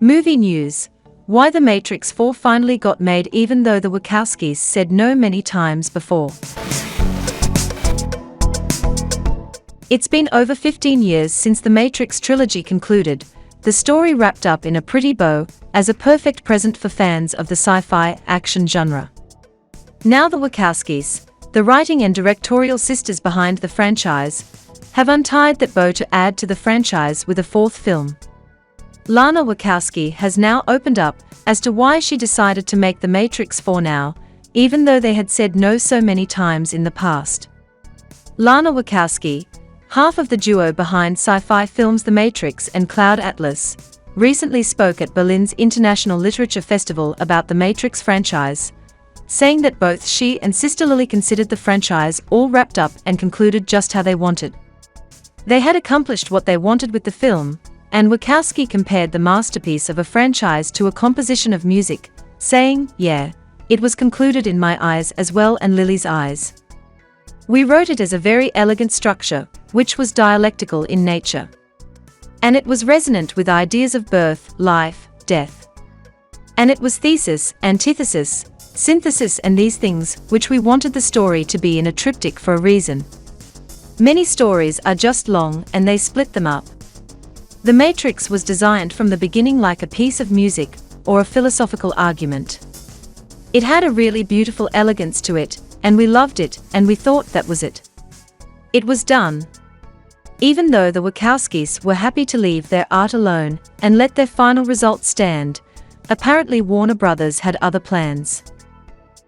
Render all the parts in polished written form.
Movie news: why The Matrix 4 finally got made even though the Wachowskis said no many times before. It's been over 15 years since the Matrix trilogy concluded, the story wrapped up in a pretty bow, as a perfect present for fans of the sci-fi action genre. Now the Wachowskis, the writing and directorial sisters behind the franchise, have untied that bow to add to the franchise with a fourth film. Lana Wachowski has now opened up as to why she decided to make The Matrix 4 now, even though they had said no so many times in the past. Lana Wachowski, half of the duo behind sci-fi films The Matrix and Cloud Atlas, recently spoke at Berlin's International Literature Festival about the Matrix franchise, saying that both she and sister Lily considered the franchise all wrapped up and concluded just how they wanted. They had accomplished what they wanted with the film, and Wachowski compared the masterpiece of a franchise to a composition of music, saying, "Yeah, it was concluded in my eyes as well and Lily's eyes. We wrote it as a very elegant structure, which was dialectical in nature. And it was resonant with ideas of birth, life, death. And it was thesis, antithesis, synthesis and these things, which we wanted the story to be in a triptych for a reason. Many stories are just long and they split them up. The Matrix was designed from the beginning like a piece of music, or a philosophical argument. It had a really beautiful elegance to it, and we loved it, and we thought that was it. It was done." Even though the Wachowskis were happy to leave their art alone and let their final result stand, apparently Warner Brothers had other plans.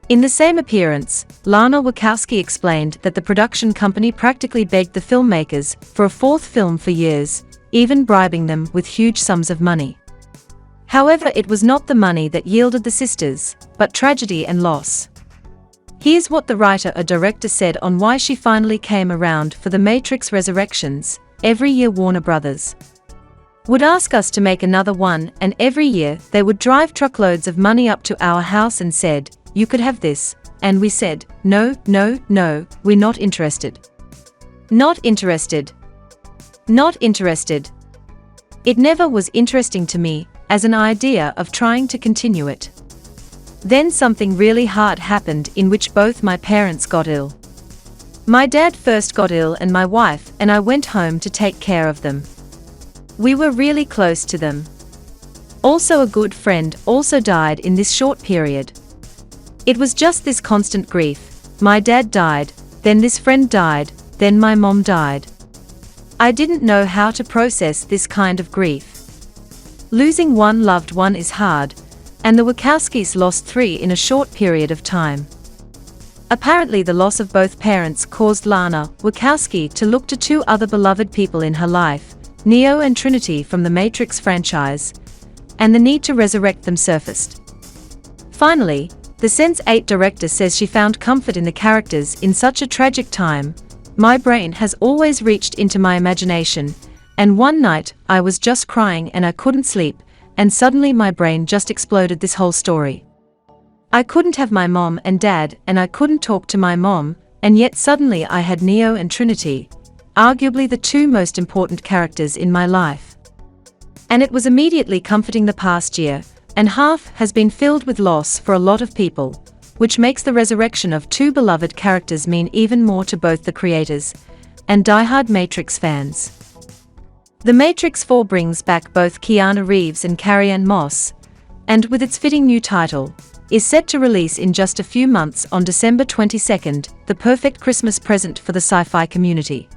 In the same appearance, Lana Wachowski explained that the production company practically begged the filmmakers for a fourth film for years, even bribing them with huge sums of money. However, it was not the money that yielded the sisters, but tragedy and loss. Here's what the writer or director said on why she finally came around for The Matrix Resurrections. "Every year Warner Brothers would ask us to make another one, and every year they would drive truckloads of money up to our house and said, 'You could have this,' and we said, 'No, no, no, we're not interested. Not interested. Not interested.' It never was interesting to me, as an idea of trying to continue it. Then something really hard happened in which both my parents got ill. My dad first got ill and my wife and I went home to take care of them. We were really close to them. Also a good friend also died in this short period. It was just this constant grief. My dad died, then this friend died, then my mom died. I didn't know how to process this kind of grief. Losing one loved one is hard, and the Wachowskis lost 3 in a short period of time." Apparently the loss of both parents caused Lana Wachowski to look to 2 other beloved people in her life, Neo and Trinity from the Matrix franchise, and the need to resurrect them surfaced. Finally, the Sense8 director says she found comfort in the characters in such a tragic time. "My brain has always reached into my imagination, and one night I was just crying and I couldn't sleep, and suddenly my brain just exploded this whole story. I couldn't have my mom and dad and I couldn't talk to my mom, and yet suddenly I had Neo and Trinity, arguably the 2 most important characters in my life. And it was immediately comforting. The past year and half has been filled with loss for a lot of people, which makes the resurrection of 2 beloved characters mean even more to both the creators and diehard Matrix fans." The Matrix 4 brings back both Keanu Reeves and Carrie-Anne Moss, and with its fitting new title, is set to release in just a few months on December 22nd, the perfect Christmas present for the sci-fi community.